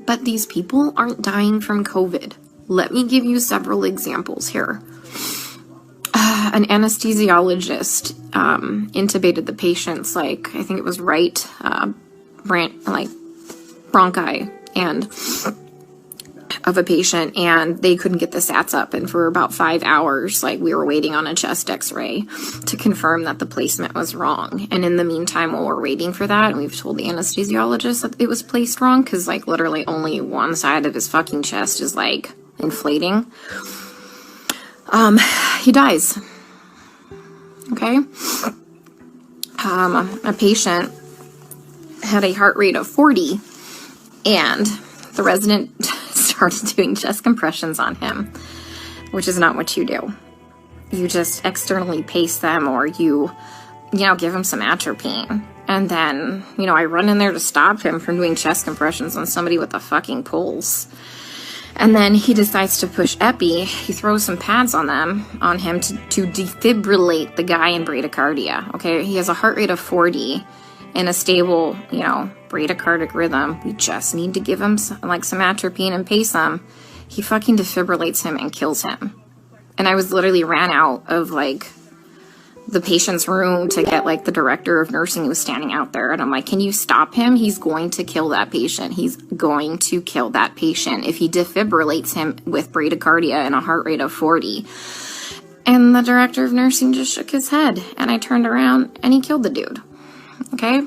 But these people aren't dying from COVID. Let me give you several examples here. An anesthesiologist intubated the patient's, like, I think it was right bronchi and of a patient, and they couldn't get the sats up, and for about 5 hours, like, we were waiting on a chest x-ray to confirm that the placement was wrong. And in the meantime, while we're waiting for that, and we've told the anesthesiologist that it was placed wrong, because, like, literally only one side of his fucking chest is, like, inflating, he dies. Okay? A patient had a heart rate of 40, and the resident started doing chest compressions on him, which is not what you do. You just externally pace them, or you give him some atropine. And then, I run in there to stop him from doing chest compressions on somebody with a fucking pulse. And then he decides to push epi. He throws some pads on him to defibrillate the guy in bradycardia. Okay, he has a heart rate of 40 in a stable, bradycardic rhythm. We just need to give him some atropine and pace him. He fucking defibrillates him and kills him. And I was literally ran out of, like, the patient's room to get, like, the director of nursing who was standing out there. And I'm like, can you stop him? He's going to kill that patient. He's going to kill that patient if he defibrillates him with bradycardia and a heart rate of 40. And the director of nursing just shook his head. And I turned around and he killed the dude. Okay?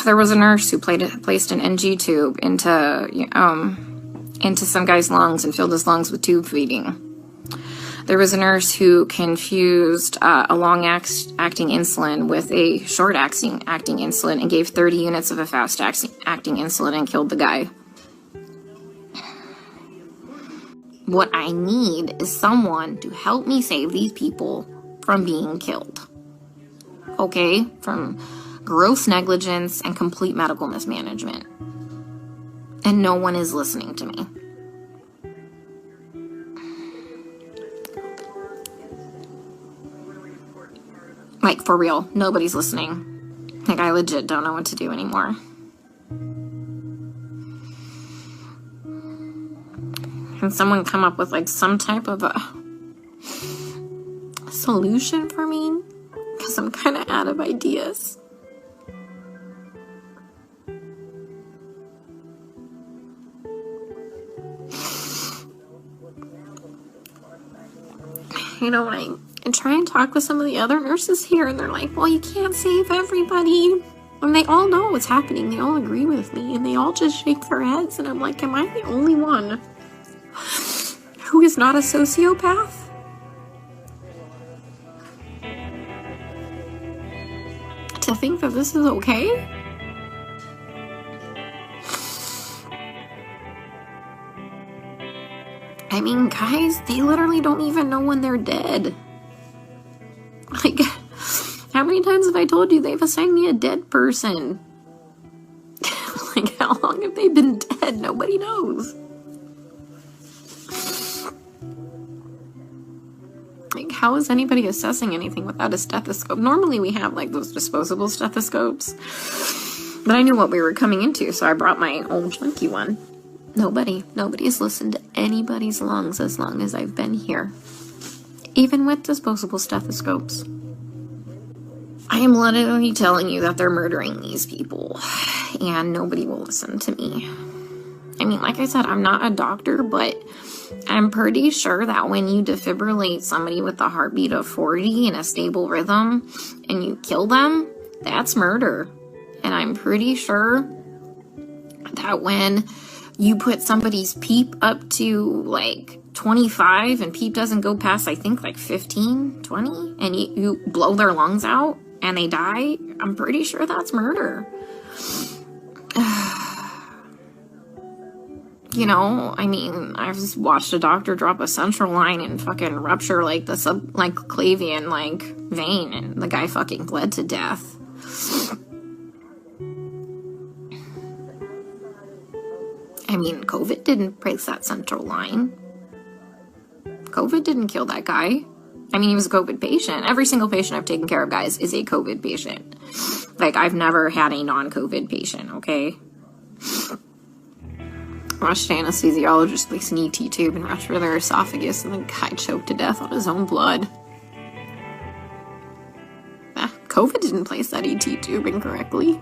There was a nurse who placed an NG tube into some guy's lungs and filled his lungs with tube feeding. There was a nurse who confused a long-acting insulin with a short-acting insulin and gave 30 units of a fast-acting insulin and killed the guy. What I need is someone to help me save these people from being killed. Okay? From gross negligence and complete medical mismanagement. And no one is listening to me. Like, for real, nobody's listening. Like, I legit don't know what to do anymore. Can someone come up with, like, some type of a solution for me? Because I'm kind of out of ideas. I try and talk with some of the other nurses here, and they're like, well, you can't save everybody. And they all know what's happening. They all agree with me, and they all just shake their heads. And I'm like, am I the only one who is not a sociopath? To think that this is okay? I mean, guys, they literally don't even know when they're dead. Like, how many times have I told you they've assigned me a dead person? Like, how long have they been dead? Nobody knows. Like, how is anybody assessing anything without a stethoscope? Normally we have, like, those disposable stethoscopes. But I knew what we were coming into, so I brought my old junky one. Nobody's listened to anybody's lungs as long as I've been here. Even with disposable stethoscopes. I am literally telling you that they're murdering these people. And nobody will listen to me. I mean, like I said, I'm not a doctor, but I'm pretty sure that when you defibrillate somebody with a heartbeat of 40 in a stable rhythm and you kill them, that's murder. And I'm pretty sure that when you put somebody's PEEP up to, like, 25 and PEEP doesn't go past, I think, like 15, 20, and you blow their lungs out and they die, I'm pretty sure that's murder. I mean, I've watched a doctor drop a central line and fucking rupture, like, the subclavian, like, vein, and the guy fucking bled to death. I mean, COVID didn't break that central line. COVID didn't kill that guy. I mean, he was a COVID patient. Every single patient I've taken care of, guys, is a COVID patient. Like, I've never had a non-COVID patient, okay? watched an anesthesiologist place an ET tube and rupture their esophagus, and the guy choked to death on his own blood. COVID didn't place that ET tube incorrectly.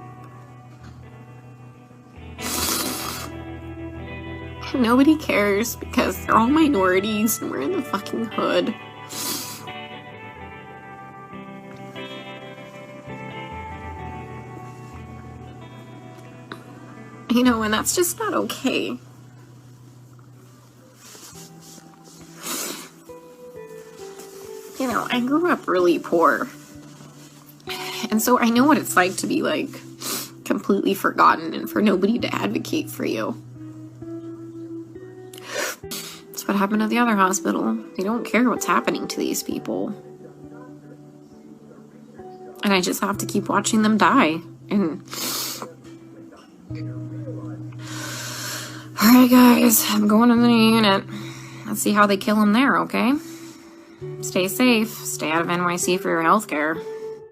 And nobody cares because they're all minorities and we're in the fucking hood. You know, and that's just not okay. You know, I grew up really poor. And so I know what it's like to be, like, completely forgotten and for nobody to advocate for you. That's what happened at the other hospital. They don't care what's happening to these people. And I just have to keep watching them die. And alright, guys, I'm going to the unit. Let's see how they kill them there, okay? Stay safe. Stay out of NYC for your healthcare.